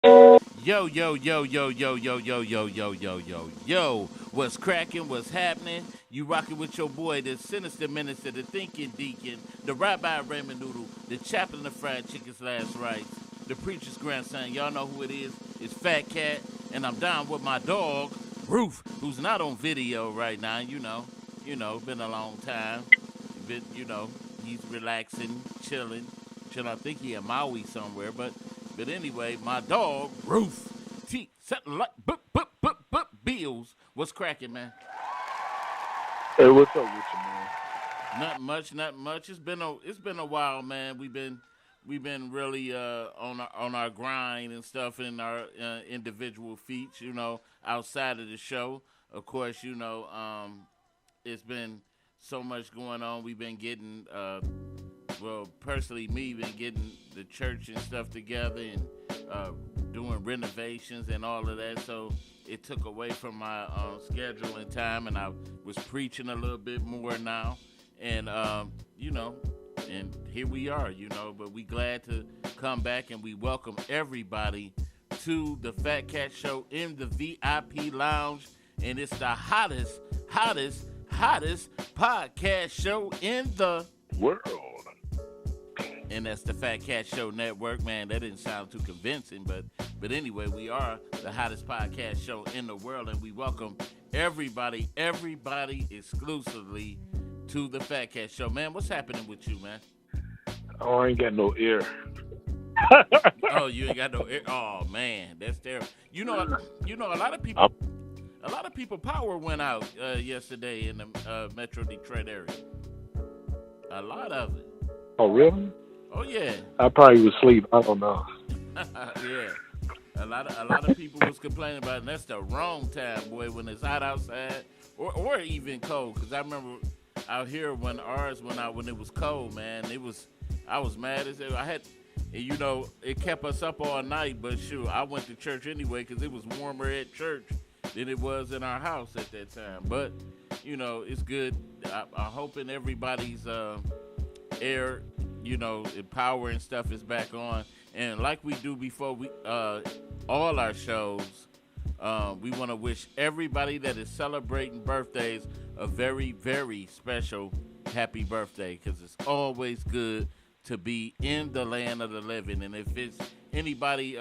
Yo, yo, yo, yo, yo, yo, yo, yo, yo, yo, yo, yo. What's cracking? What's happening? You rocking with your boy, the sinister minister, the thinking deacon, the rabbi Raymond Noodle, the chaplain of fried chicken's last rites, the preacher's grandson. Y'all know who it is. It's Fat Cat, and I'm down with my dog, Roof, who's not on video right now. Been a long time. Been, he's relaxing, chilling. I think he in Maui somewhere, but anyway, my dog, Roof. Something like bills. What's cracking, man? Hey, what's up with you, man? Not much, not much. It's been a while, man. We've been really on our grind and stuff in our individual feats, outside of the show. Of course, it's been so much going on. We've been getting well, personally, me been getting the church and stuff together and uh, doing renovations and all of that. So it took away from my schedule and time, and I was preaching a little bit more now. And you know, and here we are. But we glad to come back, and we welcome everybody to the Fat Cat Show in the VIP lounge, and it's the hottest podcast show in the World. and that's the Fat Cat Show Network. Man, that didn't sound too convincing, but anyway, we are the hottest podcast show in the world, and we welcome everybody exclusively to the Fat Cat Show. Man, what's happening with you, man? Oh, I ain't got no ear. Oh, you ain't got no. Oh man, that's terrible. A lot of people, I'm, power went out yesterday in the Metro Detroit area. A lot of it. oh, really? Oh yeah. I probably was asleep. I don't know. Yeah. A lot of people was complaining about it, and that's the wrong time, boy, when it's hot outside or even cold. Cause I remember out here when ours went out when it was cold, man. I was mad as hell. It kept us up all night, but shoot, I went to church anyway because it was warmer at church than it was in our house at that time. But it's good. I'm hoping everybody's air, power and stuff is back on. And like we do before we all our shows, we want to wish everybody that is celebrating birthdays a very, very special happy birthday, because it's always good to be in the land of the living. And if it's anybody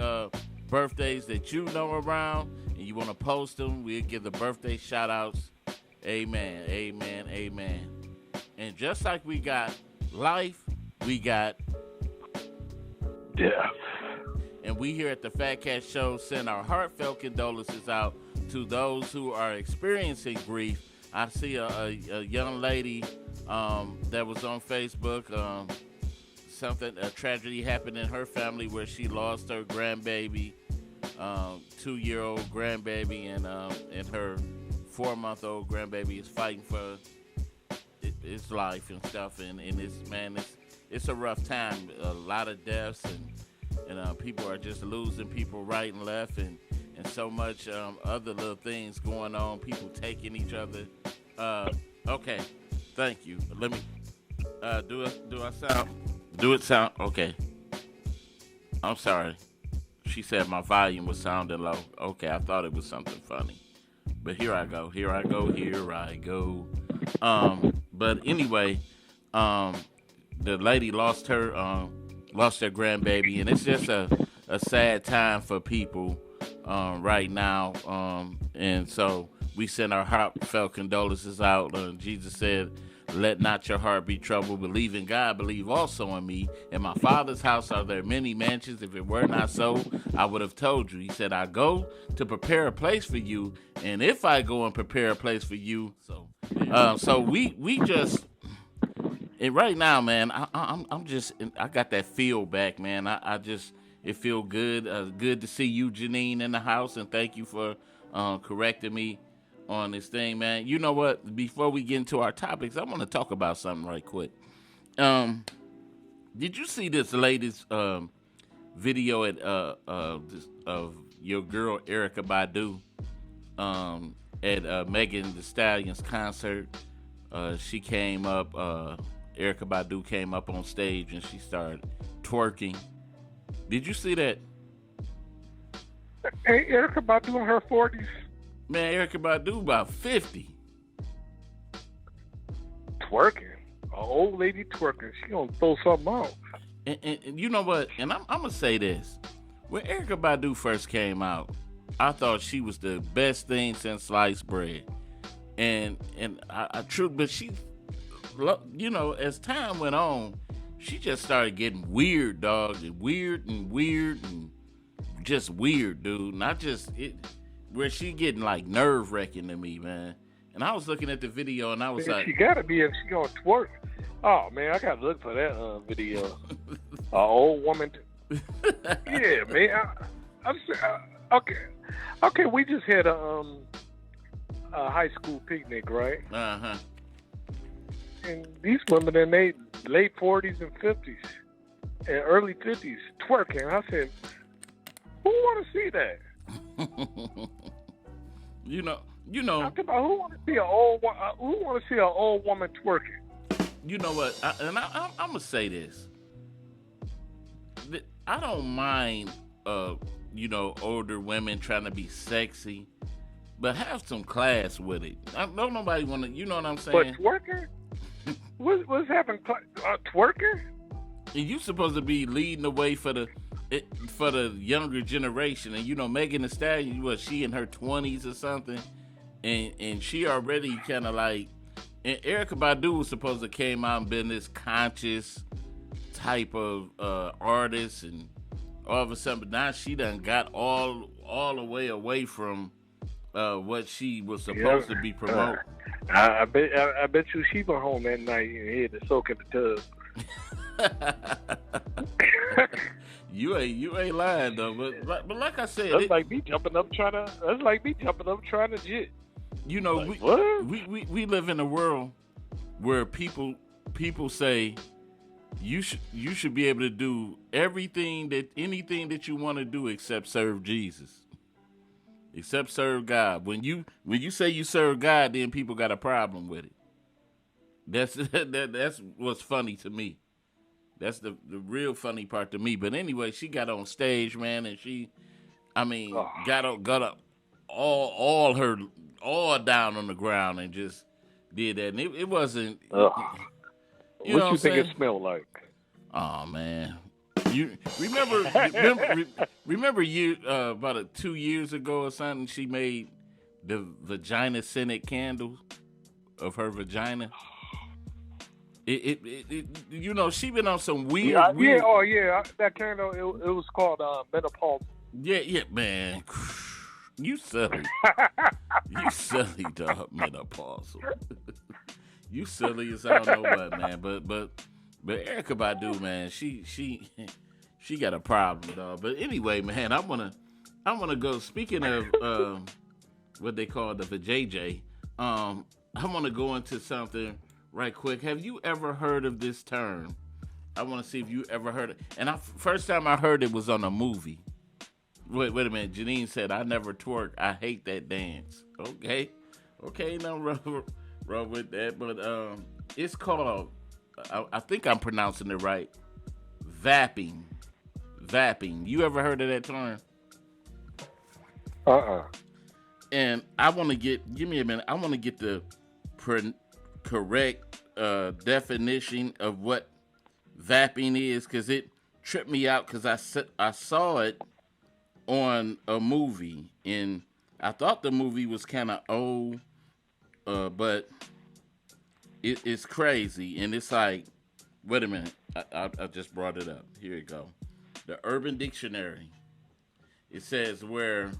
birthdays that you know around and you want to post them, we'll give the birthday shout outs. Amen, amen, amen. And just like we got life, we got Yeah. and we here at the Fat Cat Show send our heartfelt condolences out to those who are experiencing grief. I see a young lady that was on Facebook. A tragedy happened in her family where she lost her grandbaby, 2-year-old grandbaby, and her 4-month-old grandbaby is fighting for its life and stuff. And it's a rough time. A lot of deaths and people are just losing people right and left, and so much other little things going on. People taking each other. Okay, thank you. Let me do I sound? Do it sound okay? I'm sorry. She said my volume was sounding low. Okay, I thought it was something funny, but here I go. Here I go. Here I go. But anyway, the lady lost their grandbaby, and it's just a sad time for people right now. And so we send our heartfelt condolences out. Jesus said, "Let not your heart be troubled. Believe in God. Believe also in me. In my Father's house are there many mansions. If it were not so, I would have told you." He said, "I go to prepare a place for you, and if I go and prepare a place for you, so we just." And right now, man, I'm just I got that feel back, man. I just it feel good. Good to see you, Janine, in the house, and thank you for correcting me on this thing, man. You know what? Before we get into our topics, I want to talk about something right quick. Um, did you see this latest video of your girl Erica Badu at Megan Thee Stallion's concert? She came up. Erica Badu came up on stage and she started twerking. Did you see that? Ain't Erica Badu in her 40s? Man, Erica Badu about 50. Twerking. An old lady twerking. She gonna throw something out. And you know what? And I'm gonna say this: when Erica Badu first came out, I thought she was the best thing since sliced bread. And I true, but she, you know, as time went on, she just started getting weird, dog, and weird and just weird, dude. Not just it, where she getting like nerve wracking to me, man. And I was looking at the video and I was Man, like, she gotta be if she gonna twerk. Oh man, I gotta look for that video. Old woman. Yeah, man. Okay. We just had a high school picnic, right? uh-huh. And these women in their late 40s and 50s and early 50s twerking. I said, who want to see that? you know, I'm talking about who want to see an old woman twerking? you know what? I'm gonna say this. I don't mind, you know, older women trying to be sexy, but have some class with it. Don't nobody want to. You know what I'm saying? But twerking? What's happening? Twerking? And you supposed to be leading the way for the younger generation. And you know, Megan Thee Stallion, was she in her 20s or something, and she already kind of like. And Erykah Badu was supposed to came out and been this conscious type of artist, and all of a sudden now she done got all the way away from what she was supposed to be promoting. I bet you she went home that night and had to soak in the tub. You ain't lying though, but like I said, that's like me jumping up trying to jet. You know, like, we live in a world where people say you should be able to do anything that you want to do except serve Jesus. Except serve God. When you say you serve God, then people got a problem with it. That's what's funny to me. That's the real funny part to me. But anyway, she got on stage, man, and got up all down on the ground and just did that. And it wasn't. What you know you think saying? it smelled like? Oh man. You remember you about 2 years ago or something, she made the vagina scented candles of her vagina. It you know, she been on some weird. That candle it was called menopause. Yeah, man. You silly. You silly, dog. Menopause. You silly as I don't know what, man. But Erykah Badu, man, she got a problem, dog. But anyway, man, I wanna go. Speaking of what they call the vajayjay, I wanna go into something right quick. Have you ever heard of this term? I wanna see if you ever heard it. And first time I heard it was on a movie. Wait a minute. Janine said, "I never twerk. I hate that dance." Okay, no wrong with that. But it's called. I think I'm pronouncing it right. Vapping. You ever heard of that term? And I want to give me a minute. I want to get the correct definition of what vapping is, because it tripped me out, because I saw it on a movie, and I thought the movie was kind of old, but it's crazy, and it's like, wait a minute, I just brought it up. Here you go. The Urban Dictionary. It says a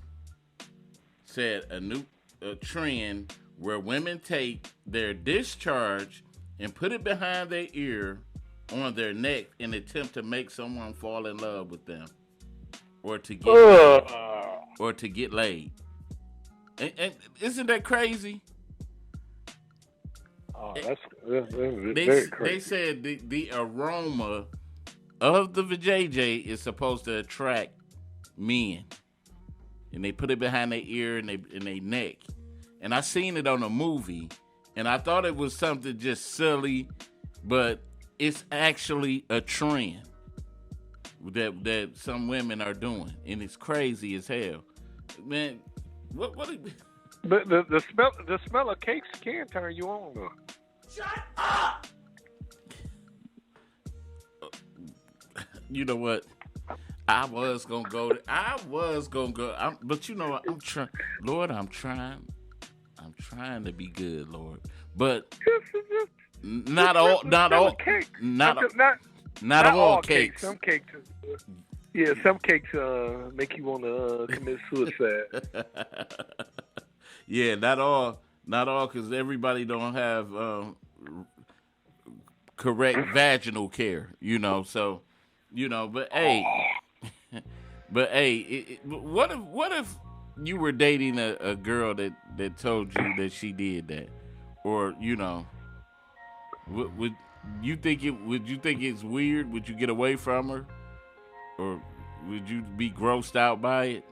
trend where women take their discharge and put it behind their ear on their neck in an attempt to make someone fall in love with them, or to get laid. And isn't that crazy? Oh, that's very crazy. They said the aroma of the vajayjay is supposed to attract men, and they put it behind their ear and their neck. And I seen it on a movie, and I thought it was something just silly, but it's actually a trend that some women are doing, and it's crazy as hell. Man, what? The smell of cakes can turn you on though. Shut up! You know what? I was gonna go. But you know what? I'm trying. Lord, I'm trying. I'm trying to be good, Lord. But not all. Not all. Not all cakes. Some cakes. Yeah, some cakes make you want to commit suicide. Yeah, not all, because everybody don't have correct vaginal care, So, but hey, what if you were dating a girl that told you that she did that, or would you think it? Would you think it's weird? Would you get away from her, or would you be grossed out by it?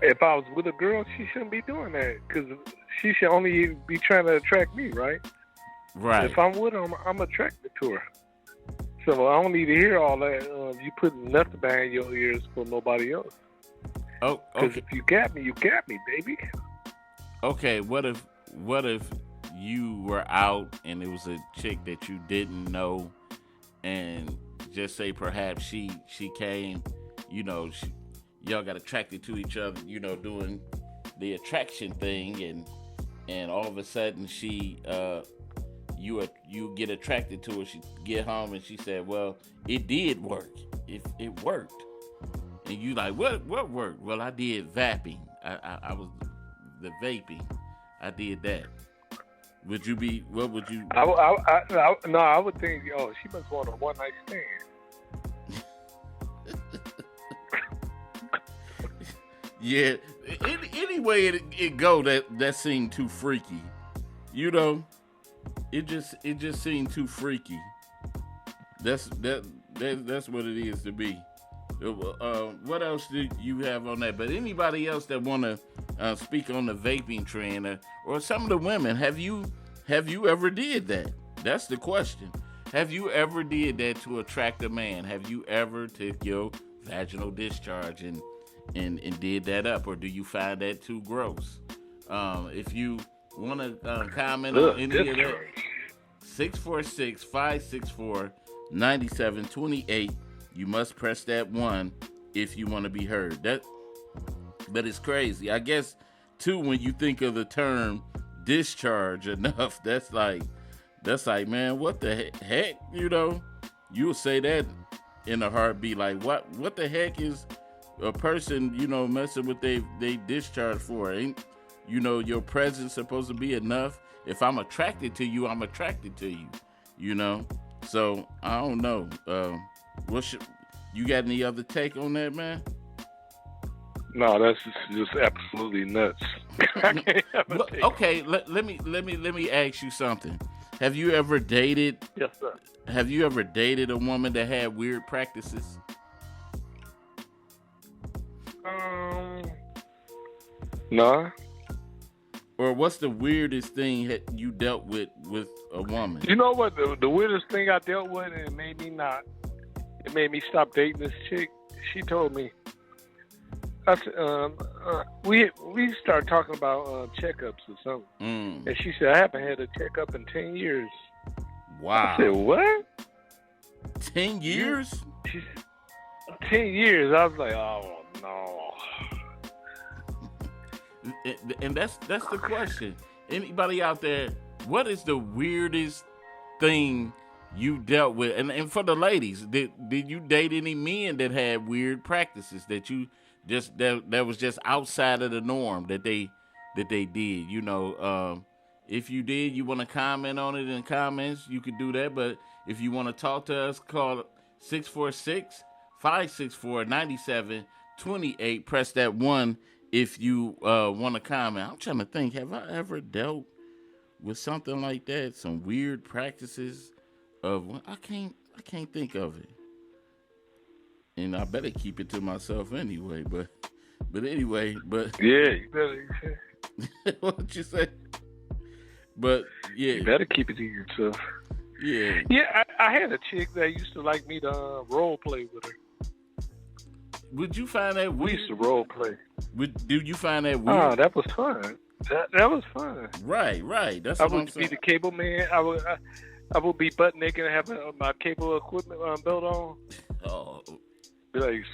If I was with a girl, she shouldn't be doing that because she should only be trying to attract me, right? Right. If I'm with her, I'm attracted to her. So I don't need to hear all that. You putting nothing behind your ears for nobody else. Oh, okay. Because if you got me, baby. Okay. What if you were out and it was a chick that you didn't know, and just say perhaps she came, y'all got attracted to each other, doing the attraction thing, and all of a sudden she you get attracted to her. She get home and she said, "Well, it did work. It worked." And you like, what worked? Well, I did vaping. I was the vaping. I did that. Would you be? What would you? I would think, she must want a one night stand. Yeah. Any way it go, that seemed too freaky. It just seemed too freaky. That's what it is to be. What else do you have on that? But anybody else that want to speak on the vaping trend, or some of the women, have you ever did that? That's the question. Have you ever did that to attract a man? Have you ever took your vaginal discharge and did that up, or do you find that too gross? If you want to comment on any of that, 646-564-9728. You must press that 1 if you want to be heard. But it's crazy. I guess too, when you think of the term discharge enough, that's like, man, what the heck? You'll say that in a heartbeat. Like, what the heck is a person, messing with they discharge for? Ain't your presence supposed to be enough? If I'm attracted to you, I'm attracted to you. So I don't know. You got any other take on that, man? No, that's just absolutely nuts. Okay, let me ask you something. Have you ever dated? Yes, sir. Have you ever dated a woman that had weird practices? No. Or what's the weirdest thing that you dealt with a woman? You know what? The weirdest thing I dealt with, and it made me stop dating this chick. She told me, we started talking about checkups or something. And she said, I haven't had a checkup in 10 years. Wow. I said, what? 10 years? She said, 10 years. I was like, oh, no. And that's the question. Anybody out there, what is the weirdest thing you dealt with? And for the ladies, did you date any men that had weird practices that you just that was just outside of the norm that they did? If you did, you want to comment on it in the comments, you could do that. But if you want to talk to us, call 646-564-9728. Press that 1 if you want to comment. I'm trying to think, have I ever dealt with something like that? Some weird practices of, I can't think of it. And I better keep it to myself anyway, but anyway, yeah, you better. What you say? But yeah, you better keep it to yourself. Yeah. I had a chick that used to like me to role play with her. Would you find that We weird? used to role play. Do you find that weird? Oh, that was fun. That was fun. Right. That's I what I'm would be saying. the cable man. I would be butt naked and have my cable equipment belt on. Oh, Be like,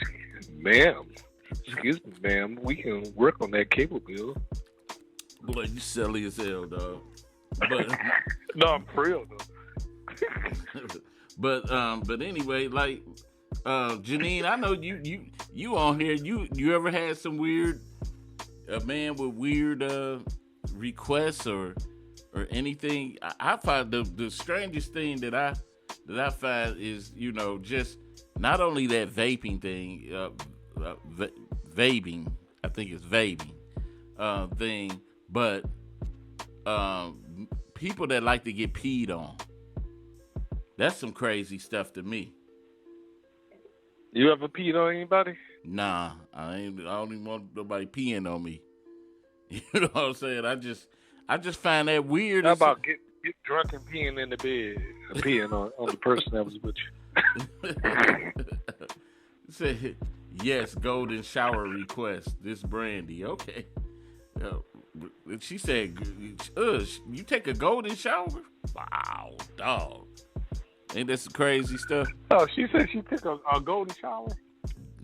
ma'am, excuse me, ma'am, we can work on that cable bill. boy, you silly as hell, dog. But No, I'm for real though. but anyway, like Janine, I know you on here. You ever had some weird a man with weird requests or anything? I find the strangest thing that I find is just not only that vaping thing, vaping. I think it's vaping thing, but people that like to get peed on. That's some crazy stuff to me. You ever peed on anybody? Nah, I don't even want nobody peeing on me. You know what I'm saying? I just find that weird. How about get drunk and peeing in the bed, peeing on the person that was with you? Say yes, golden shower request. This Brandy, okay. She said, "You take a golden shower? Wow, dog. Ain't that some crazy stuff?" Oh, she said she took a golden shower.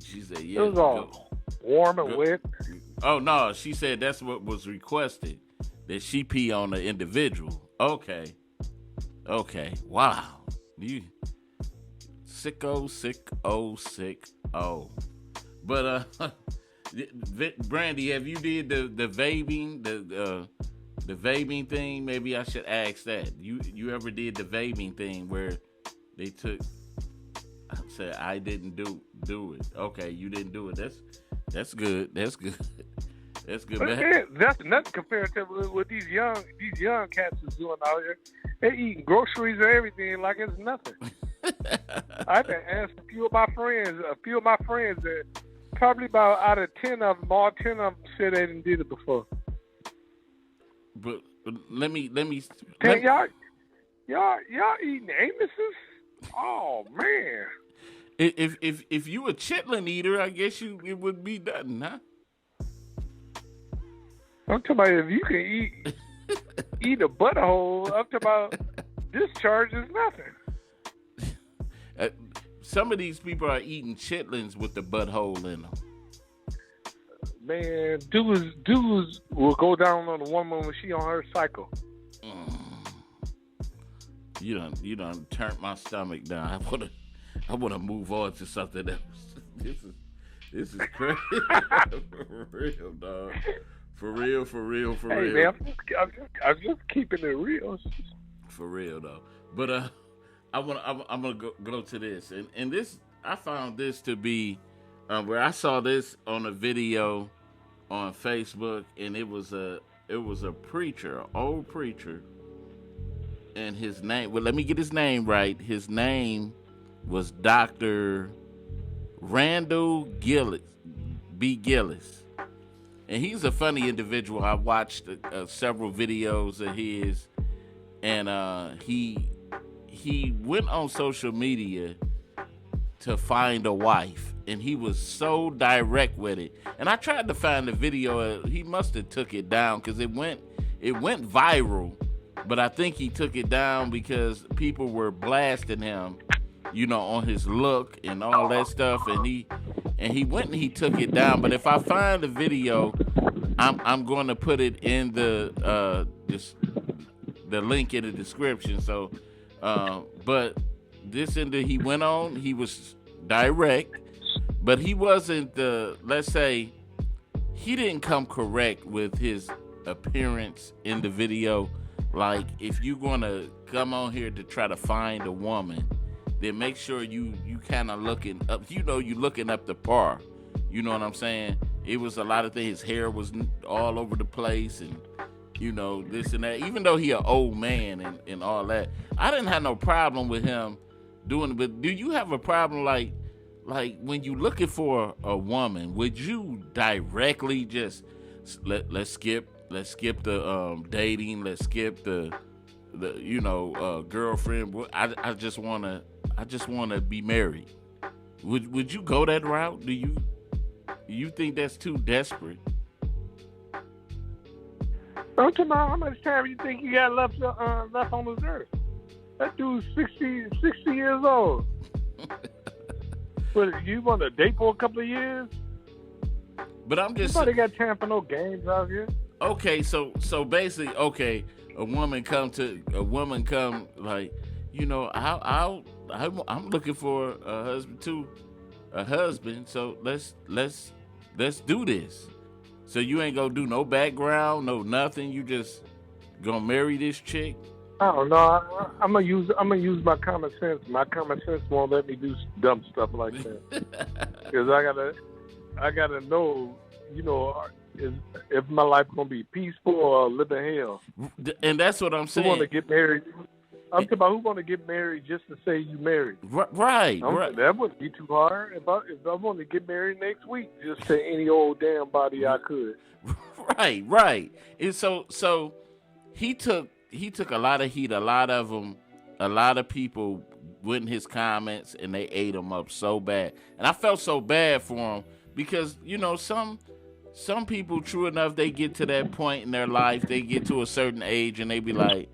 She said, It "Yeah." was all warm and wet. Oh no, she said that's what was requested. That she pee on the individual. Okay. Wow. You sicko. But Brandy, have you did the vaping, the vaping thing? Maybe I should ask that. You ever did the vaping thing where they took? I said I didn't do it. Okay, you didn't do it. That's good. That's good. That's good. But that's nothing compared to what these young cats is doing out here. They're eating groceries and everything like it's nothing. I've been asked a few of my friends that probably about out of 10 of them, all 10 of them said they didn't did it before. But let me. Hey, y'all eating amuses? Oh man! If you a chitlin eater, I guess it would be nothing, huh? I'm talking about if you can eat a butthole. I'm talking about discharge is nothing. Some of these people are eating chitlins with the butthole in them. Man, dudes will go down on a woman when she on her cycle. You done turned my stomach down. I wanna move on to something else. This is crazy. For real, dog. For real. Hey, man, I'm just keeping it real. For real though. But I'm gonna go to this, and this I found this to be where I saw this on a video on Facebook, and it was a preacher, an old preacher, and his name. Well, let me get his name right. His name was Dr. Randall Gillis, B. Gillis. And he's a funny individual. I watched several videos of his, and he went on social media to find a wife, and he was so direct with it. And I tried to find the video. He must have took it down because it went viral. But I think he took it down because people were blasting him, on his look and all that stuff. And he went and he took it down. But if I find the video, I'm going to put it in the link in the description. So, but he went on. He was direct, but he wasn't let's say, he didn't come correct with his appearance in the video. Like, if you're gonna come on here to try to find a woman, then make sure you kind of looking up. You looking up the par. You know what I'm saying? It was a lot of things. His hair was all over the place, and this and that. Even though he an old man and all that, I didn't have no problem with him doing it. But do you have a problem like when you looking for a woman? Would you directly just let's skip the dating, let's skip the girlfriend? I just wanna be married. Would you go that route? Do you? You think that's too desperate? I'm talking about how much time you think you got left on this earth. That dude's 60 years old. But you want to date for a couple of years? But I'm just. Nobody got time for no games out here. Okay, so basically, okay, a woman come like, I'm looking for a husband too, So let's do this. So you ain't gonna do no background, no nothing. You just gonna marry this chick? I don't know. I'm gonna use my common sense. My common sense won't let me do dumb stuff like that. Because I gotta know, if my life gonna be peaceful or live in hell. And that's what I'm saying. Who want to get married? I'm talking about who want to get married just to say you married. Right. That wouldn't be too hard. If I want to get married next week, just to any old damn body I could. Right. And so he took a lot of heat. A lot of people went in his comments and they ate him up so bad. And I felt so bad for him because, some people, true enough, they get to that point in their life, they get to a certain age and they be like,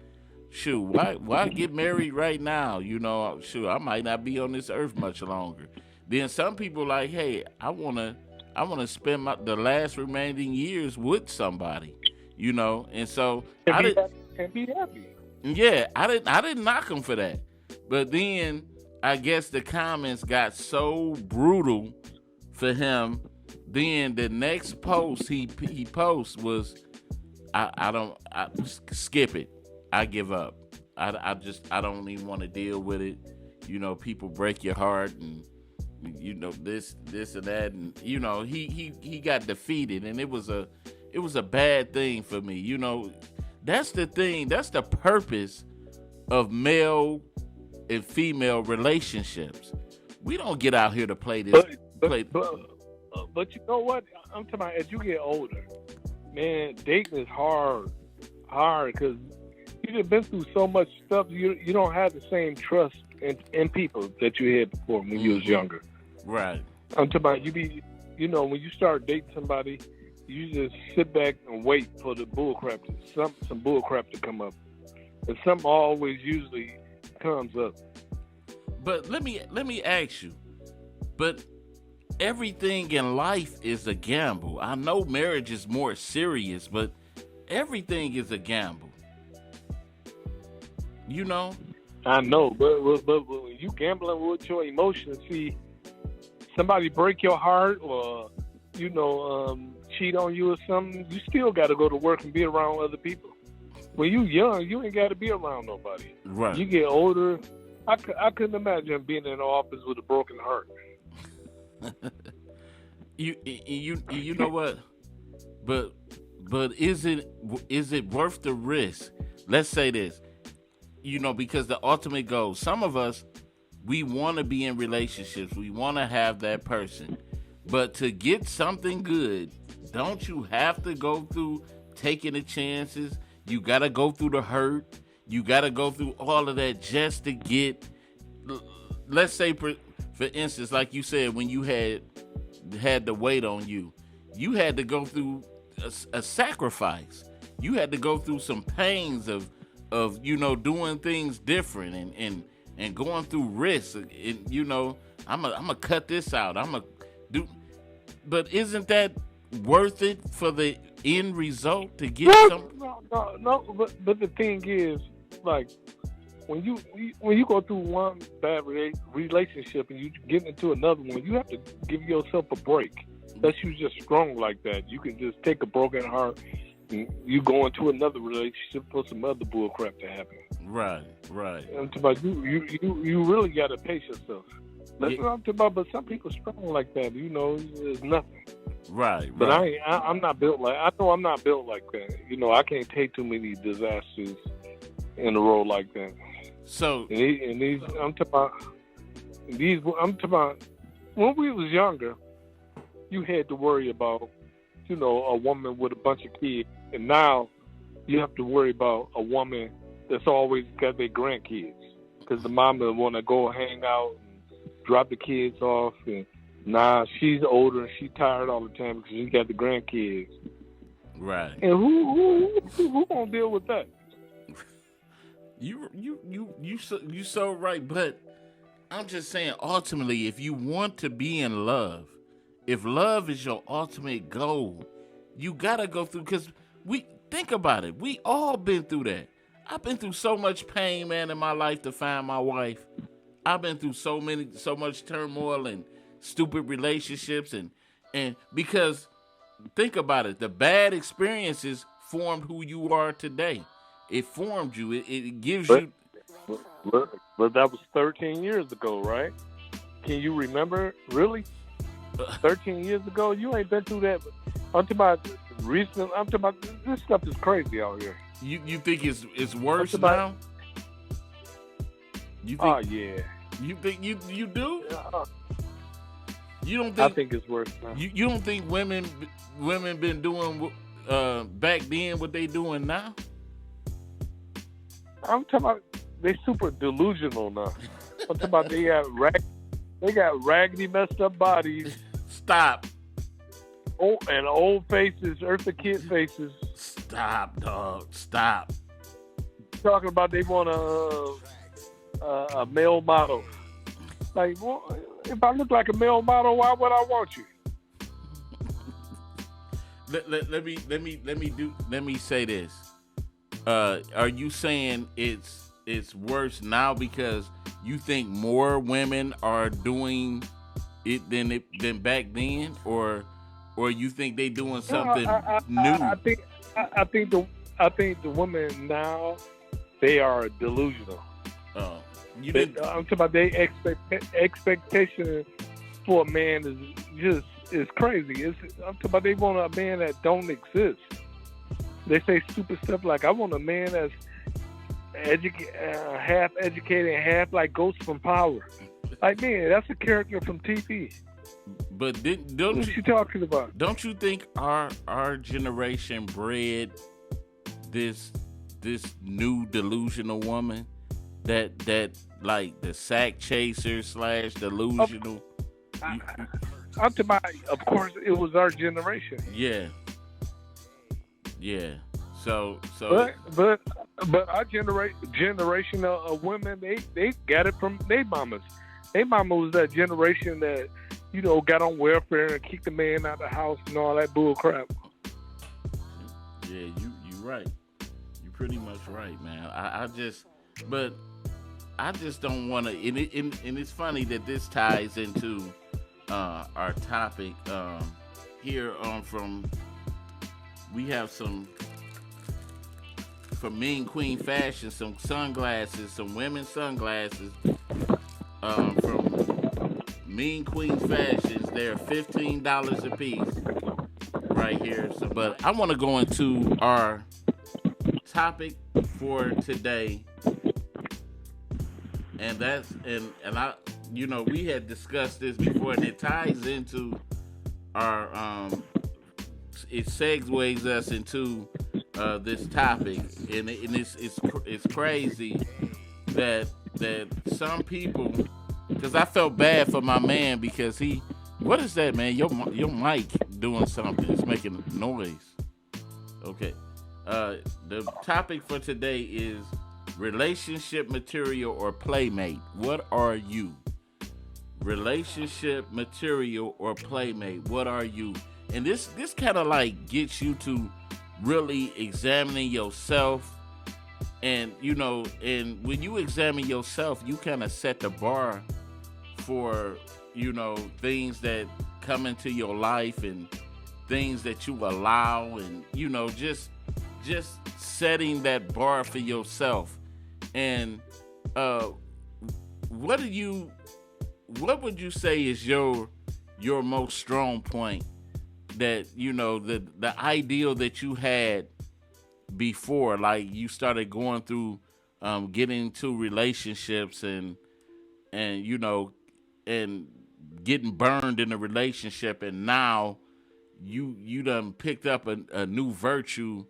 shoot, why get married right now? Shoot, I might not be on this earth much longer. Then some people like, hey, I wanna spend the last remaining years with somebody, and so and be happy. Yeah, I didn't knock him for that, but then I guess the comments got so brutal for him. Then the next post he posts was, I skip it. I give up. I don't even want to deal with it. People break your heart and this and that, and he got defeated, and it was a bad thing for me. That's the thing. That's the purpose of male and female relationships. We don't get out here to play this. But you know what? I'm talking about as you get older, man, dating is hard because you've been through so much stuff. You don't have the same trust in people that you had before when you was younger. Right. I'm talking about when you start dating somebody, you just sit back and wait for the some bull crap to come up, and something always usually comes up. But let me ask you, but everything in life is a gamble. I know marriage is more serious, but everything is a gamble. I know, but when you gambling with your emotions, see somebody break your heart or cheat on you or something, you still got to go to work and be around other people. When you young, you ain't got to be around nobody. Right. You get older. I couldn't imagine being in the office with a broken heart. You know what? But is it worth the risk? Let's say this. Because the ultimate goal, some of us, we want to be in relationships. We want to have that person. But to get something good, don't you have to go through taking the chances? You got to go through the hurt. You got to go through all of that just to get, let's say, for instance, like you said, when you had the weight on you, you had to go through a sacrifice. You had to go through some pains of doing things different and going through risks. I'm gonna cut this out. I'm gonna do. But isn't that worth it for the end result to get something? No. But the thing is, like, when you go through one bad relationship and you get into another one, you have to give yourself a break. Unless you just strong like that, you can just take a broken heart and you go into another relationship for some other bull crap to happen. Right. I'm talking about you really got to pace yourself. That's what I'm talking about. But some people strong like that. There's nothing. Right. But I'm not built like. I know I'm not built like that. I can't take too many disasters in a row like that. So I'm talking about when we was younger, you had to worry about a woman with a bunch of kids, and now you have to worry about a woman that's always got their grandkids because the mama want to go hang out and drop the kids off and Nah, she's older and she's tired all the time because she got the grandkids. Right. And who gonna deal with that? You so right, but I'm just saying ultimately if you want to be in love, if love is your ultimate goal, you gotta go through because we think about it. We all been through that. I've been through so much pain, man, in my life to find my wife. I've been through so much turmoil and stupid relationships and because think about it, the bad experiences formed who you are today. It formed you. It gives But, you. but that was 13 years ago, right? Can you remember? Really? 13 years ago? You ain't been through that. I'm talking about recent. I'm talking about this stuff is crazy out here. You think it's worse about, now? You think? Oh yeah. You think you do? You don't think? I think it's worse now. You don't think women been doing back then what they doing now? I'm talking about they super delusional now. I'm talking about they got raggedy, messed up bodies. Stop. Oh, and old faces, Eartha Kitt faces. Stop, dog. Stop. Talking about they want a male model. Like, well, if I look like a male model, why would I want you? Let me say this. Are you saying it's worse now because you think more women are doing it than back then, or you think they doing something new? I think the women now they are delusional. You didn't. I'm talking about their expectation for a man is crazy. I'm talking about they want a man that don't exist. They say stupid stuff like, I want a man that's half educated and half like Ghost from Power. Like, man, that's a character from TV. But what you talking about? Don't you think our generation bred this new delusional woman that like the sack chaser / delusional? I'm talking about, of course, it was our generation. Yeah. So. But our generation of women, they got it from their mamas. Their mama was that generation that, got on welfare and kicked the man out of the house and all that bull crap. Yeah, you right. You pretty much right, man. I just don't want to. And it's funny that this ties into our topic here from. We have some from Mean Queen Fashion, some sunglasses, some women's sunglasses from Mean Queen Fashions. They're $15 a piece right here. So, but I want to go into our topic for today, and I, we had discussed this before, and it ties into our it segues us into this topic, and it's crazy that some people, because I felt bad for my man because what is that, man? Your mic doing something? It's making noise. Okay. The topic for today is relationship material or playmate. What are you? Relationship material or playmate. What are you? And this kind of like gets you to really examining yourself, and and when you examine yourself, you kind of set the bar for things that come into your life and things that you allow, and just setting that bar for yourself. And what would you say is your most strong point? That the ideal that you had before, like you started going through getting into relationships and getting burned in a relationship, and now you done picked up a new virtue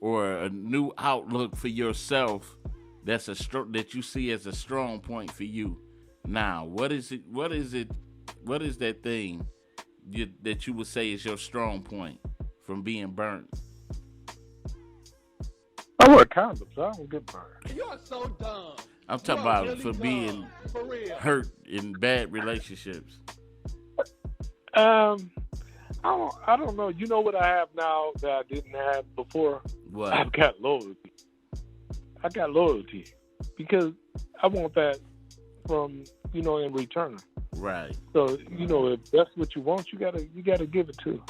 or a new outlook for yourself that you see as a strong point for you. Now, what is it what is that thing that you would say is your strong point from being burnt? I wear condoms. I don't get burned. You're so dumb. I'm talking You are about really for dumb. being For real. hurt in bad relationships. I don't know. You know what I have now that I didn't have before? What? I've got loyalty. I got loyalty because I want that from in return. Right. So if that's what you want, you gotta give it to.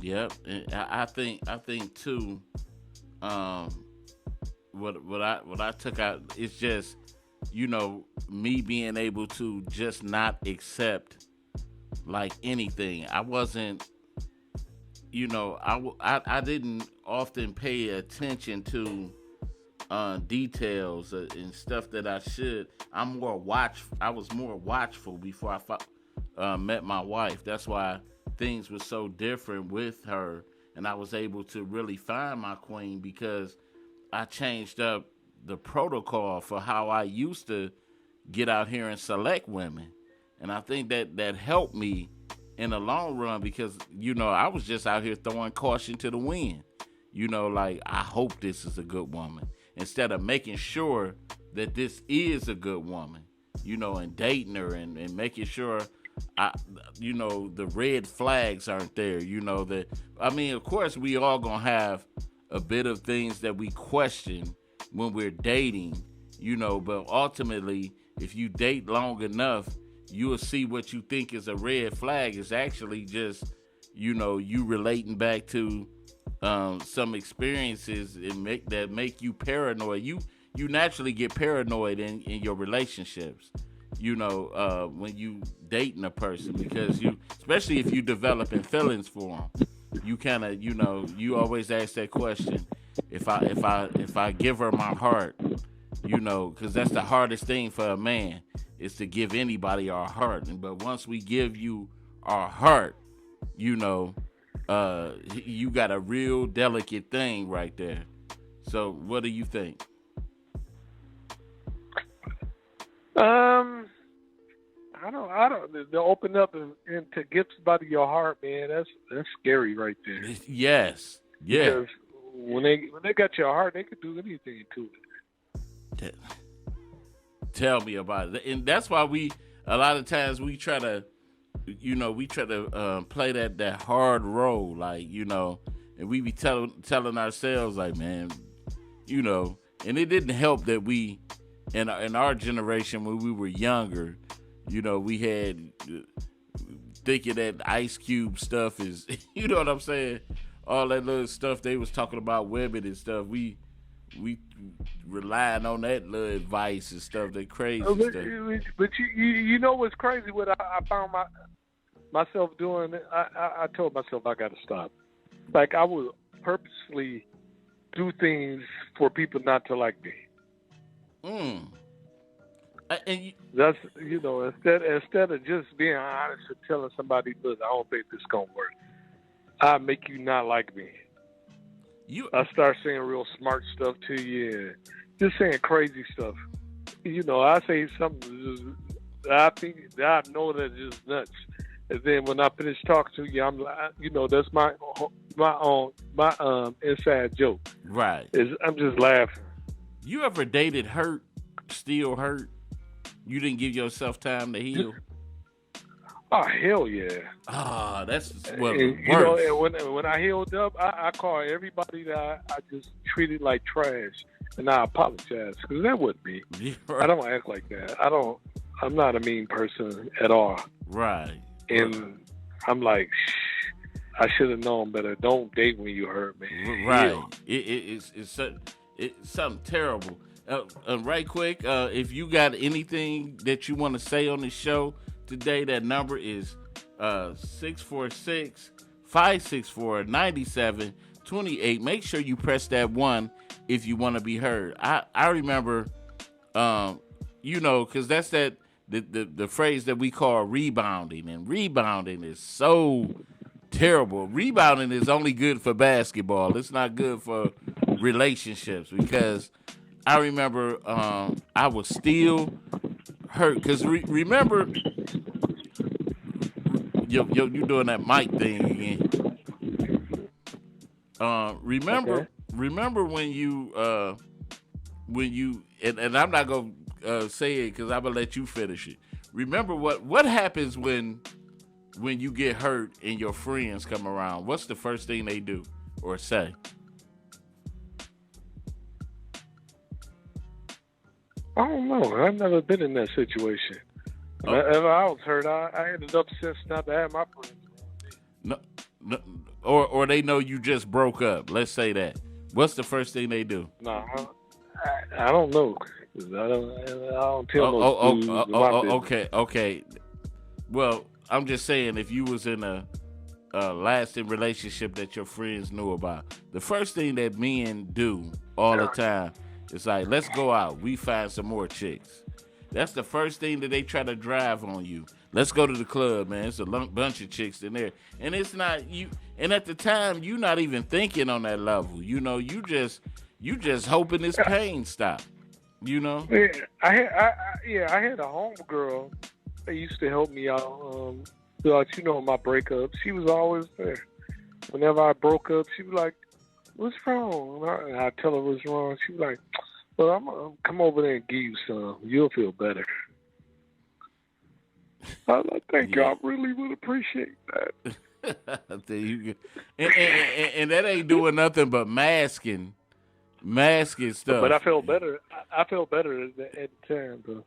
Yep. And I think too. What I took out is just me being able to just not accept like anything. I wasn't. I didn't often pay attention to details and stuff that I should. I was more watchful before I met my wife. That's why things were so different with her, and I was able to really find my queen because I changed up the protocol for how I used to get out here and select women, and I think that helped me in the long run because I was just out here throwing caution to the wind. Like I hope this is a good woman instead of making sure that this is a good woman, and dating her and making sure the red flags aren't there. Of course we all gonna have a bit of things that we question when we're dating, but ultimately if you date long enough, you will see what you think is a red flag is actually just, you relating back to some experiences that make you paranoid. You naturally get paranoid in your relationships, when you dating a person because especially if you developing feelings for them, you kind of, you always ask that question. If I give her my heart, because that's the hardest thing for a man is to give anybody our heart. But once we give you our heart, you got a real delicate thing right there. So what do you think? I don't. To open up and to give somebody your heart, man. That's scary right there. Yes. Yeah. Because when they got your heart, they could do anything to it. Tell me about it. And that's why a lot of times we try to play that hard role, like, and we be telling ourselves like, man, and it didn't help that we, in our generation when we were younger, we had thinking that Ice Cube stuff is, you know what I'm saying? All that little stuff they was talking about women and stuff. We relying on that little advice and stuff, that crazy stuff. But you know what's crazy? What I found myself doing, I told myself I got to stop. Like I would purposely do things for people not to like me. That's instead of just being honest and telling somebody, look, I don't think this gonna work. I make you not like me. I start saying real smart stuff to you, and just saying crazy stuff. I say something I think that I know that's just nuts, and then when I finish talking to you, I'm like, that's my inside joke. Right. I'm just laughing. You ever dated hurt, still hurt? You didn't give yourself time to heal? Oh, hell yeah. Ah, that's what and, worse. And when I healed up, I call everybody that I just treated like trash, and I apologize, because that wasn't me. Right. I don't act like that. I'm not a mean person at all. Right. And I'm like, I should have known better. Don't date when you hurt me. Right. It's something terrible. Right quick, if you got anything that you want to say on the show today, that number is 646-564-9728. Make sure you press that 1 if you want to be heard. I remember, because that's the phrase that we call rebounding, and rebounding is so terrible. Rebounding is only good for basketball. It's not good for relationships, because I remember I was still hurt. Because remember, you doing that mic thing again. Okay. Remember when you and I'm not gonna say it because I'm gonna let you finish it. Remember what happens when you get hurt and your friends come around? What's the first thing they do or say? I don't know. I've never been in that situation. Oh, If I was hurt, I ended up since not to have my friends. no, no, or they know you just broke up. Let's say that. What's the first thing they do? No, I don't know. 'Cause I don't tell no dudes my business. Okay. Well, I'm just saying, if you was in a lasting relationship that your friends knew about, the first thing that men do all the time is like, let's go out. We find some more chicks. That's the first thing that they try to drive on you. Let's go to the club, man. It's a bunch of chicks in there, and it's not you. And at the time, you're not even thinking on that level. You know, you just hoping this pain stop. You know. Yeah, I had a homegirl that used to help me out throughout, my breakup. She was always there. Whenever I broke up, she was like, "What's wrong?" And I tell her what's wrong. She was like, "Well, I'm gonna come over there and give you some. You'll feel better." I was like, "Thank you. I really would appreciate that." There you go. And that ain't doing nothing but masking stuff. But I felt better. I felt better at the time, though.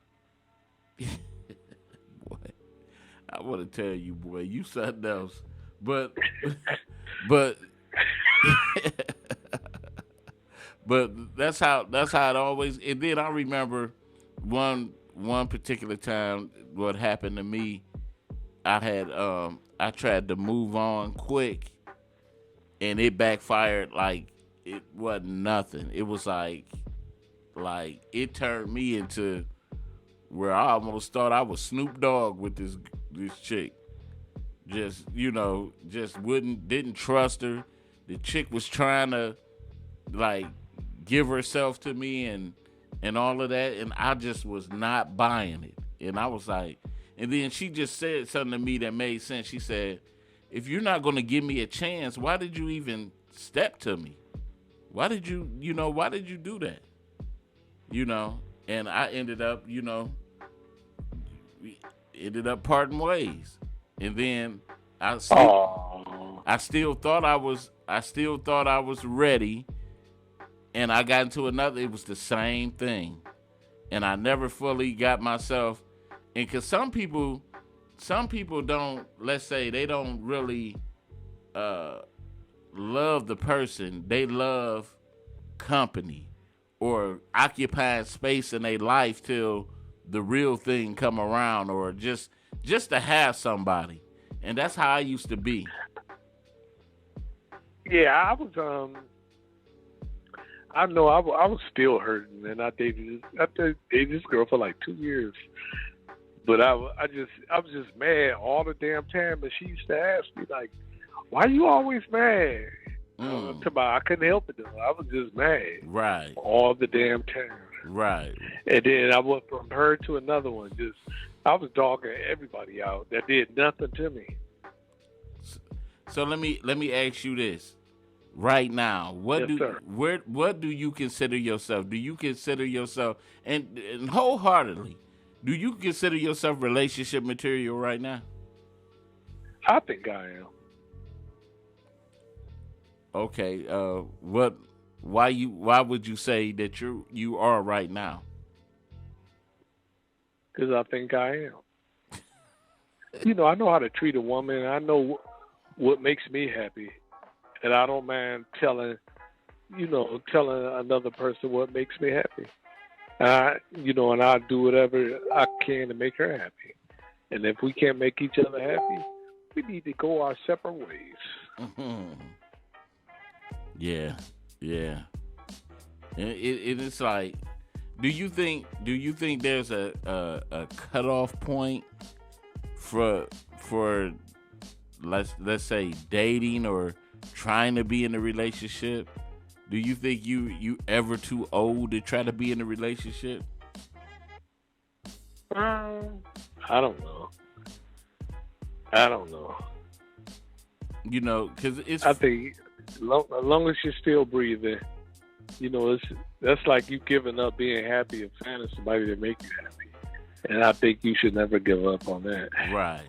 Boy, I want to tell you, boy, you something else. But but but that's how it always. And then I remember one particular time what happened to me. I tried to move on quick, and it backfired. Like it wasn't nothing. It was like it turned me into where I almost thought I was Snoop Dogg with this chick. Just didn't trust her. The chick was trying to like give herself to me and all of that, and I just was not buying it. And I was like, and then she just said something to me that made sense. She said, "If you're not going to give me a chance, why did you even step to me? Why did you do that?" And I ended up, we ended up parting ways. And then I still thought I was ready, and I got into another. It was the same thing, and I never fully got myself. And because some people don't, let's say they don't really love the person. They love company or occupying space in their life till the real thing come around, or just to have somebody. And that's how I used to be. Yeah, I was still hurting, and I dated this girl for like 2 years. But I was just mad all the damn time, and she used to ask me like, "Why you always mad?" I couldn't help it though. I was just mad. Right. All the damn time. Right. And then I went from her to another one. I was dogging everybody out that did nothing to me. So let me ask you this. Right now, what do you consider yourself? Do you consider yourself and wholeheartedly, do you consider yourself relationship material right now? I think I am. Okay. Why would you say that you are right now? Because I think I am. I know how to treat a woman. I know what makes me happy, and I don't mind telling another person what makes me happy. And I do whatever I can to make her happy. And if we can't make each other happy, we need to go our separate ways. Mm-hmm. Yeah. And it's like, do you think there's a cutoff point for let's say dating or trying to be in a relationship? Do you think you ever too old to try to be in a relationship? I I don't know. I don't know. You know, because it's. I think as long as you're still breathing, that's like you giving up being happy and finding somebody to make you happy. And I think you should never give up on that. Right.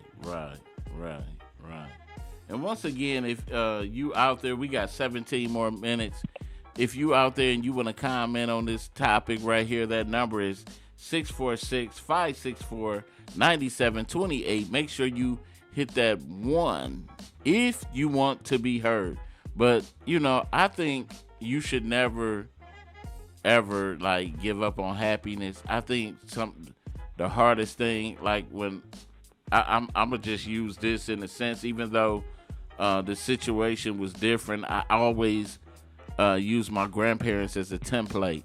And once again, if you out there, we got 17 more minutes. If you out there and you want to comment on this topic right here, that number is 646-564-9728. Make sure you hit that 1 if you want to be heard. But, I think you should never, ever, give up on happiness. I think the hardest thing, when I'm going to just use this in a sense, even though the situation was different, I always use my grandparents as a template.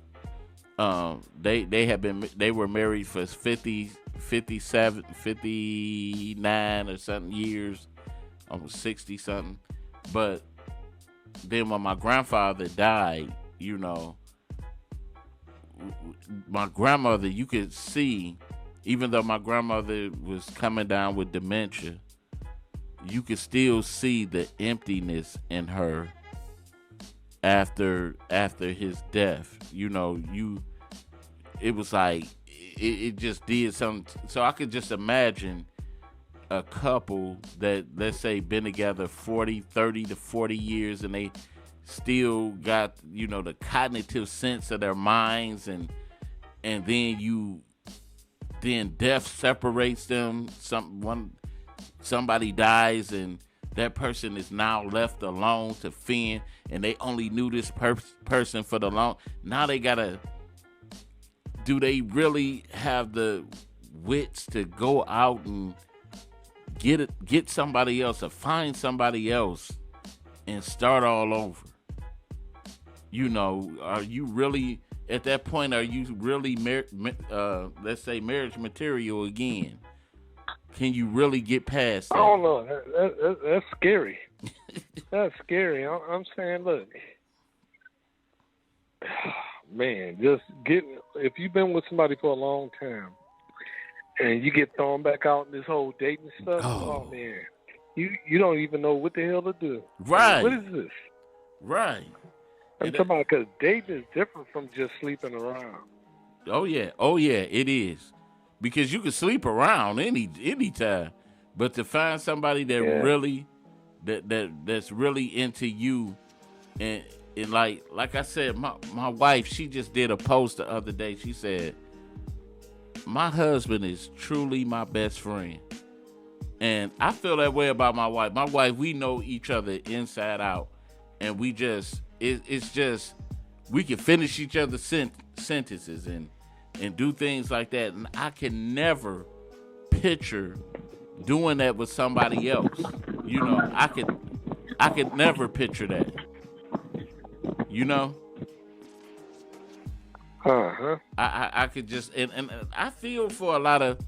They were married for 50, 57, 59 or something years, almost 60 something. But then when my grandfather died, my grandmother, you could see, even though my grandmother was coming down with dementia, you could still see the emptiness in her after his death. It was like it just did something. So I could just imagine a couple that, let's say, been together 30 to 40 years, and they still got, the cognitive sense of their minds, and then death separates them. Somebody dies, and that person is now left alone to fend, and they only knew this person for the long. Now they gotta. Do they really have the wits to go out and get somebody else, or find somebody else and start all over? Are you really at that point? Are you really, let's say, marriage material again? Can you really get past that? I don't know. That's scary. That's scary. I'm saying, look, man, if you've been with somebody for a long time and you get thrown back out in this whole dating stuff, oh man, you don't even know what the hell to do. Right. What is this? Right. I'm talking about, because dating is different from just sleeping around. Oh yeah, it is. Because you can sleep around any time, but to find somebody that really that's really into you, and like I said, my wife, she just did a post the other day. She said, "My husband is truly my best friend," and I feel that way about my wife. My wife, we know each other inside out, and we just it's just we can finish each other's sentences and do things like that. And I can never picture doing that with somebody else. I could never picture that. Uh-huh. I could just and I feel for a lot of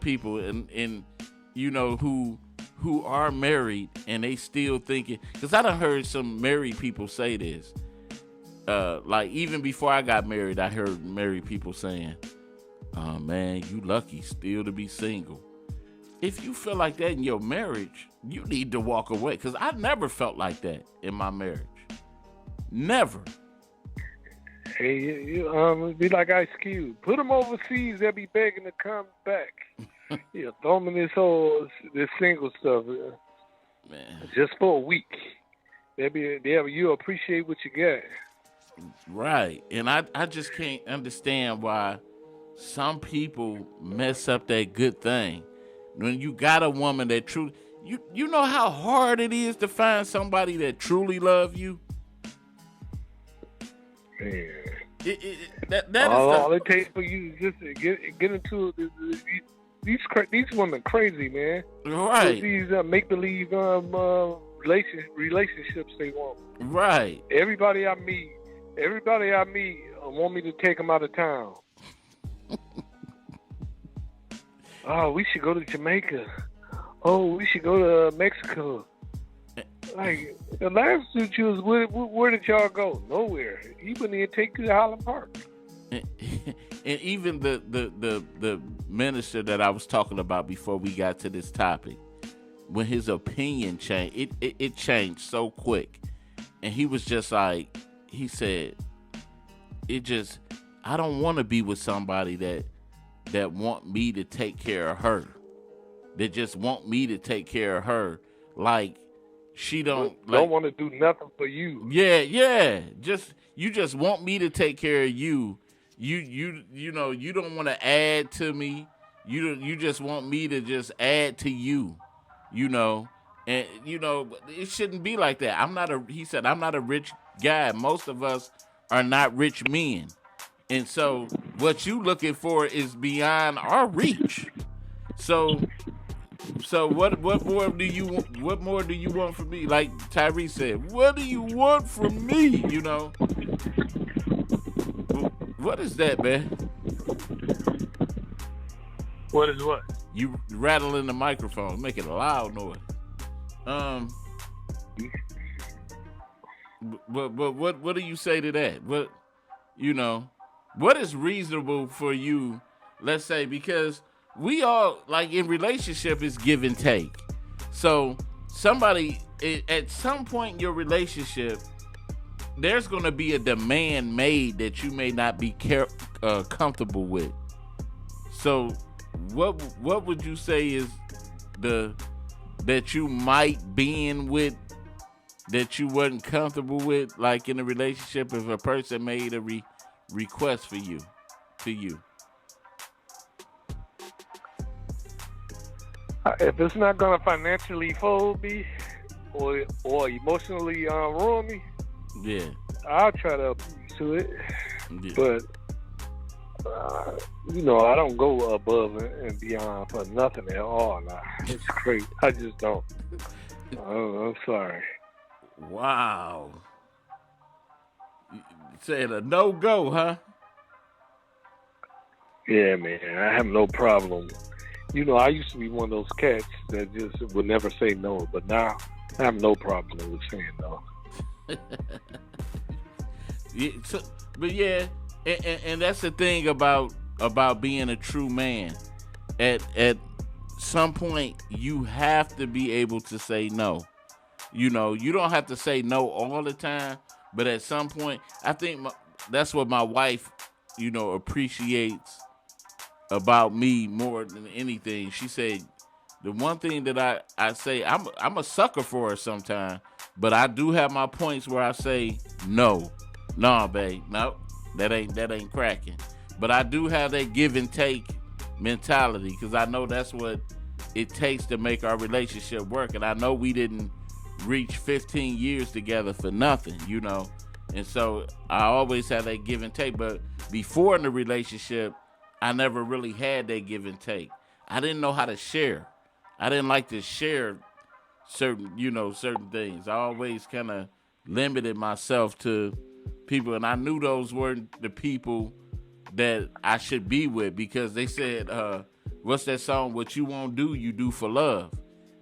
people and who are married and they still thinking, because I done heard some married people say this. Even before I got married, I heard married people saying, "Oh man, you lucky still to be single." If you feel like that in your marriage, you need to walk away. Because I never felt like that in my marriage. Never. Hey, you be like Ice Cube. Put them overseas, they'll be begging to come back. Throw them in this single stuff, man. Just for a week. You'll appreciate what you get. Right. And I just can't understand why some people mess up that good thing. When you got a woman that truly, you know how hard it is to find somebody that truly love you? Man. That all it takes for you is just to get into these women crazy, man. Right. These make-believe relationships they want. Right. Everybody I meet want me to take them out of town. Oh, we should go to Jamaica. Oh, we should go to Mexico. Like, the last two was, where did y'all go? Nowhere. He wouldn't even take you to Highland Park. and even the minister that I was talking about before we got to this topic, when his opinion changed, it changed so quick, and he was just like, he said, I don't want to be with somebody that want me to take care of her, that just want me to take care of her, like she don't want to do nothing for you. Yeah, you just want me to take care of you. You know, you don't want to add to me. You just want me to just add to you. You know, and you know it shouldn't be like that. He said, I'm not a rich guy. Most of us are not rich men. And so what you looking for is beyond our reach. So what more do you want from me? Like Tyree said, what do you want from me? You know, what is that, man? What is what? You rattling the microphone, making a loud noise. But what do you say to that? What, you know, what is reasonable for you? Let's say, because we all, like, in relationship is give and take. So somebody at some point in your relationship, there's going to be a demand made that you may not be comfortable with. So what would you say is that you might be in with that you wasn't comfortable with, like in a relationship, if a person made a request to you? If it's not gonna financially fold me or emotionally ruin me, yeah, I'll try to appease to it. Yeah. But you know, I don't go above and beyond for nothing at all. Nah, it's crazy. I just don't. I'm sorry. Wow. You said a no-go, huh? Yeah, man. I have no problem. You know, I used to be one of those cats that just would never say no, but now I have no problem with saying no. Yeah, but yeah, and that's the thing about being a true man. At some point, you have to be able to say no. You know, you don't have to say no all the time, but at some point, I think that's what my wife, you know, appreciates about me more than anything. She said, the one thing that I say, I'm a sucker for her sometimes, but I do have my points where I say no. Nah, babe, no, that ain't cracking. But I do have that give and take mentality, because I know that's what it takes to make our relationship work. And I know we didn't reach 15 years together for nothing, you know. And so I always have that give and take. But before in the relationship, I never really had that give and take. I didn't know how to share. I didn't like to share certain things. I always kind of limited myself to people, and I knew those weren't the people that I should be with, because they said, what's that song? What you won't do, you do for love.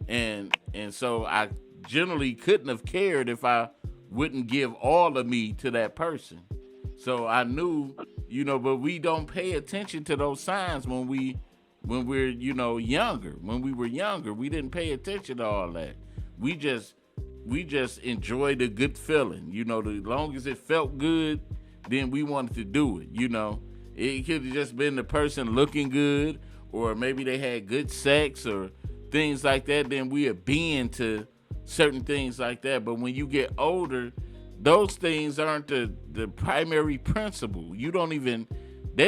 And so I generally couldn't have cared if I wouldn't give all of me to that person. So I knew, you know, but we don't pay attention to those signs when we're, you know, younger. When we were younger, we didn't pay attention to all that. We just enjoyed the good feeling. You know, as long as it felt good, then we wanted to do it, you know. It could have just been the person looking good, or maybe they had good sex or things like that. Then we are being to certain things like that. But when you get older, those things aren't the primary principle. They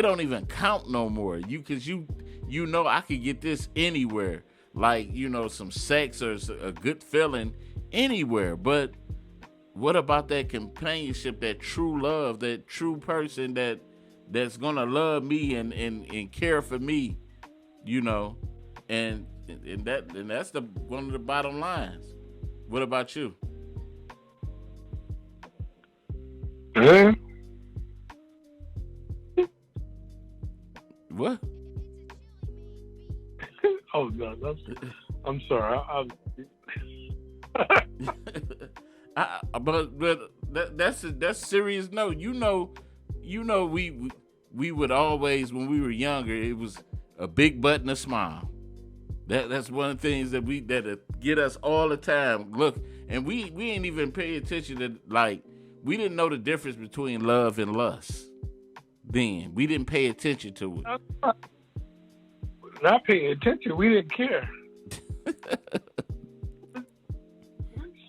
don't even count no more. Because you know I could get this anywhere, like, you know, some sex or a good feeling anywhere. But what about that companionship, that true love, that true person that's gonna love me and care for me, you know? And that's one of the bottom lines. What about you? What? Oh God, I'm sorry. But that's serious. No, you know, we would always, when we were younger, it was a big butt and a smile. That's one of the things that get us all the time. Look, and we ain't even pay attention to, like, we didn't know the difference between love and lust. Then we didn't pay attention to it. Not paying attention, we didn't care.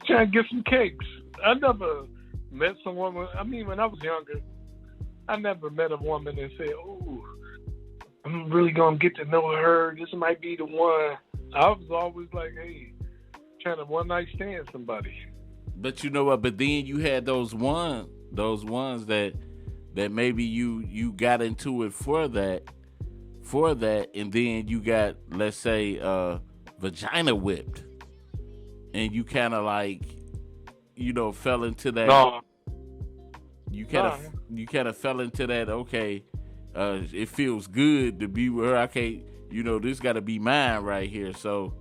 Trying to get some cakes. I never met some woman. I mean, when I was younger, I never met a woman and said, "Oh, I'm really gonna get to know her. This might be the one." I was always like, "Hey, trying to one night stand somebody." But you know what? But then you had those ones that maybe you got into it for that, and then you got, let's say, vagina whipped, and you kind of like, fell into that. No. You kind of fell into that. Okay, it feels good to be with her. I can't, this got to be mine right here. So,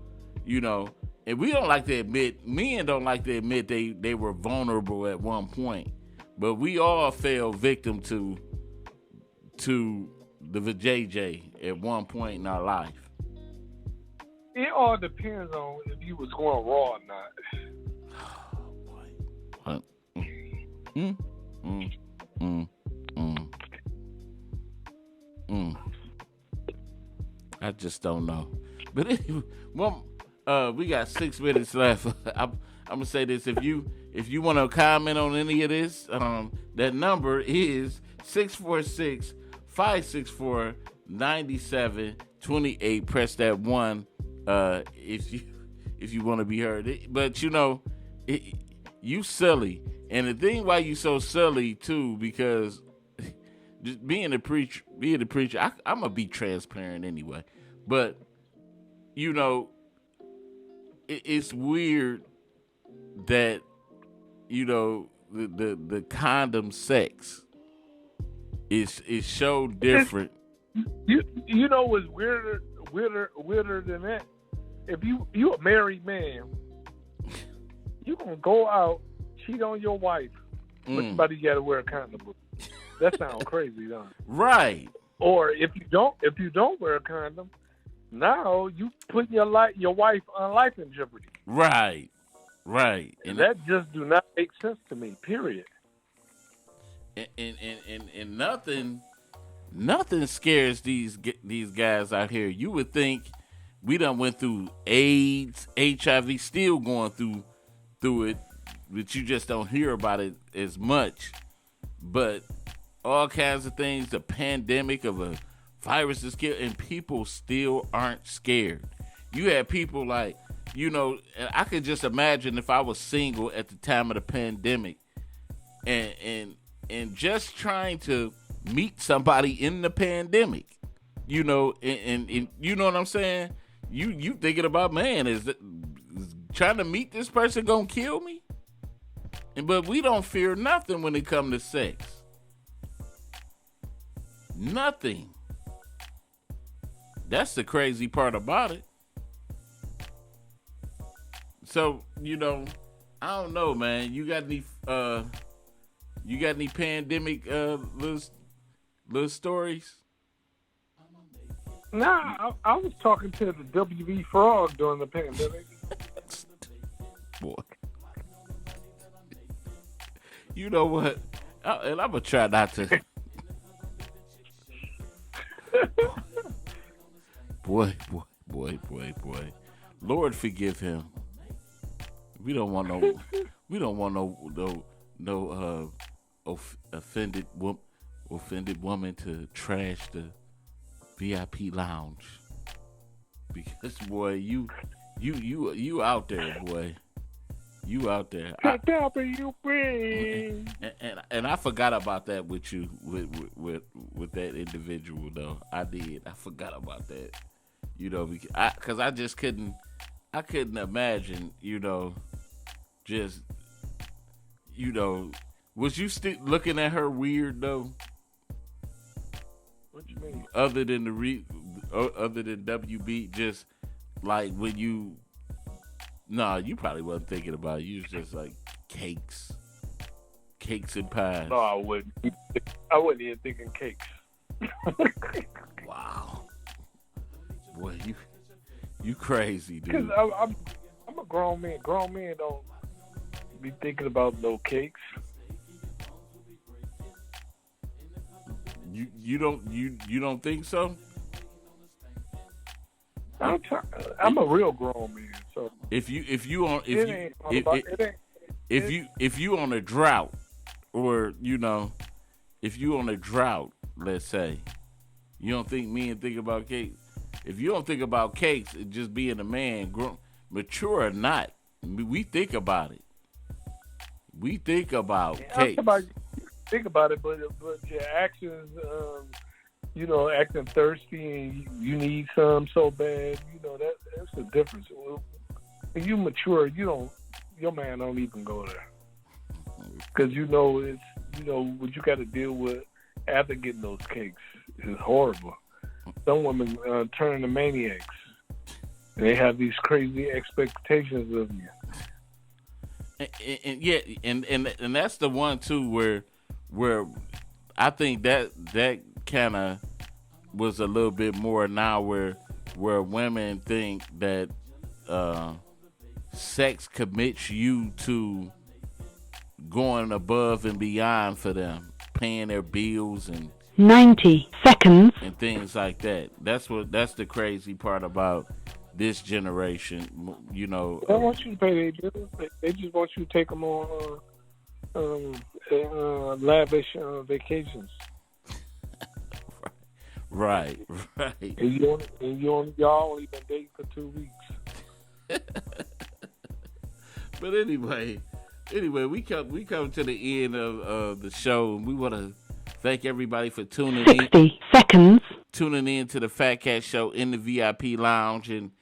and we don't like to admit, men don't like to admit they were vulnerable at one point, but we all fell victim to the vajayjay at one point in our life. It all depends on if you was going raw or not. Oh, boy. I just don't know. But anyway, we got 6 minutes left. I'm gonna say this: if you want to comment on any of this, that number is 646-564-9728. Press that 1 if you want to be heard. But you silly, and the thing why you so silly too, because just being a preacher, I'm gonna be transparent anyway. But it's weird that the condom sex is so different. You know what's weirder than that? If you a married man, you gonna go out, cheat on your wife, but somebody got to wear a condom. That sounds crazy, don't it? Right. Or if you don't wear a condom, now you put your wife on life in jeopardy. Right. And that just do not make sense to me. Period. And nothing scares these guys out here. You would think we done went through AIDS, HIV, still going through it, but you just don't hear about it as much. But all kinds of things, the pandemic of a virus is killed, and people still aren't scared. You had people like, and I could just imagine if I was single at the time of the pandemic, and just trying to meet somebody in the pandemic, and you know what I'm saying? You thinking about, man, is trying to meet this person gonna kill me? But we don't fear nothing when it comes to sex. Nothing. That's the crazy part about it. So, I don't know, man. You got any pandemic little stories? Nah, I was talking to the WB Frog during the pandemic. Boy. You know what? And I'm going to try not to. Boy. Lord forgive him. We don't want no offended woman to trash the VIP lounge. Because boy, you out there, boy. You out there. And I forgot about that with you, with that individual though. I did. I forgot about that. Because I just couldn't imagine, just, was you still looking at her weird though? What you mean? Other than WB, just like when you. Nah, you probably wasn't thinking about it. You was just like cakes and pies. No, I wouldn't. I wasn't even thinking cakes. Wow. Boy, you crazy, Because dude. I'm a grown man. Grown men don't be thinking about no cakes. You don't think so? I'm try- If I'm a real grown man, so if you on it ain't all about it. Ain't it? if you on a drought, or if you on a drought, let's say, you don't think men think about cakes. If you don't think about cakes, it just being a man, mature or not, we think about it. We think about I'm talking about cakes. think about it, but your actions, acting thirsty and you need some so bad, that's the difference. When you mature, your man don't even go there because what you got to deal with after getting those cakes is horrible. Some women turn to maniacs. They have these crazy expectations of you. And yeah, and that's the one too where I think that kind of was a little bit more now where women think that sex commits you to going above and beyond for them, paying their bills and 90 seconds. and things like that. That's the crazy part about this generation. They don't want you to pay their bills. They just want you to take them on lavish vacations. Right. And y'all only been dating for 2 weeks. But anyway, we come to the end of the show, and we want to thank everybody for 60 seconds. tuning in to the Fat Cat Show in the VIP lounge, and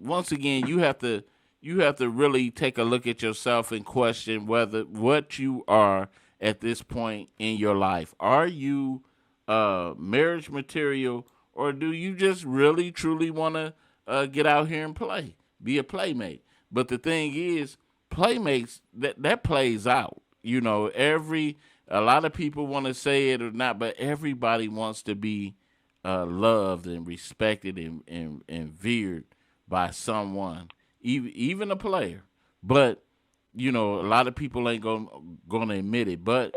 once again, you have to really take a look at yourself and question whether what you are at this point in your life. Are you marriage material, or do you just really truly want to get out here and play, be a playmate? But the thing is, playmates that plays out. A lot of people want to say it or not, but everybody wants to be loved and respected and veered by someone, even a player. But a lot of people ain't gonna admit it. But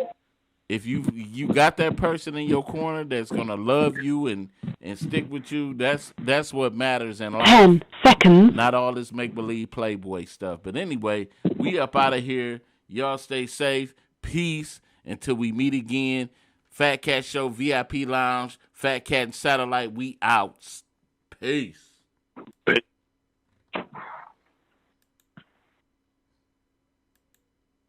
if you got that person in your corner that's gonna love you and stick with you, that's what matters in life. 10 seconds. Not all this make believe Playboy stuff. But anyway, we up out of here. Y'all stay safe. Peace until we meet again. Fat Cat Show VIP Lounge. Fat Cat and Satellite. We out. Peace.